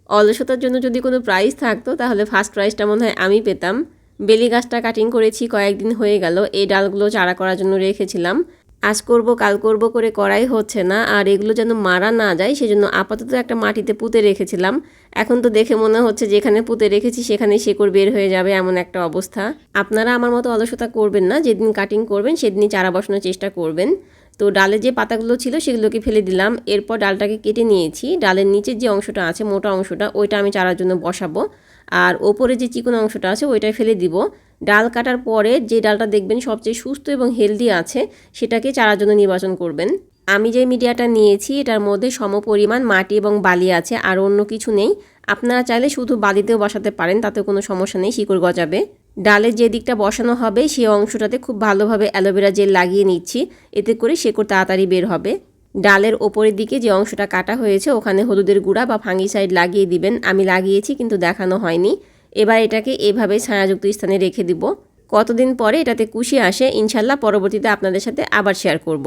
অলসতার জন্য যদি কোনো প্রাইজ থাকতো তাহলে ফার্স্ট প্রাইজটা মনে হয় আমি পেতাম। বেলি গাছটা কাটিং করেছি, কয়েকদিন হয়ে গেল। এই ডালগুলো চারা করার জন্য রেখেছিলাম। আজ করব কাল করব করে করাই হচ্ছে না, আর এগুলো যেন মারা না যায় সেজন্য আপাতত একটা মাটিতে পুঁতে রেখেছিলাম। এখন তো দেখে মনে হচ্ছে যেখানে পুঁতে রেখেছি সেখানেই শেকড় বের হয়ে যাবে, এমন একটা অবস্থা। আপনারা আমার মতো অলসতা করবেন না, যেদিন কাটিং করবেন সেদিনই চারা বসানোর চেষ্টা করবেন। তো ডালে যে পাতাগুলো ছিল সেগুলোকে ফেলে দিলাম। এরপর ডালটাকে কেটে নিয়েছি। ডালের নিচের যে অংশটা আছে, মোটা অংশটা, ওইটা আমি চারার জন্য বসাবো। আর ওপরে যে চিকন অংশটা আছে ওইটাই ফেলে দিব। ডাল কাটার পরে যে ডালটা দেখবেন সবচেয়ে সুস্থ এবং হেলদি আছে সেটাকে চারার জন্য নির্বাচন করবেন। আমি যে মিডিয়াটা নিয়েছি এটার মধ্যে সমপরিমাণ মাটি এবং বালি আছে, আর অন্য কিছু নেই। আপনারা চাইলে শুধু বালিতেও বসাতে পারেন, তাতে কোনো সমস্যা নেই, শিকড় গজাবে। ডালের যে দিকটা বসানো হবে সেই অংশটাতে খুব ভালোভাবে অ্যালোভেরা জেল লাগিয়ে নিচ্ছি, এতে করে শিকড় তাড়াতাড়ি বের হবে। ডালের ওপরের দিকে যে অংশটা কাটা হয়েছে ওখানে হলুদের গুঁড়া বা ফাঙ্গিসাইড লাগিয়ে দিবেন। আমি লাগিয়েছি কিন্তু দেখানো হয়নি। এবার এটাকে এভাবে ছায়াযুক্ত স্থানে রেখে দিব। কতদিন পরে এটাতে কুশি আসে ইনশাল্লাহ পরবর্তীতে আপনাদের সাথে আবার শেয়ার করব।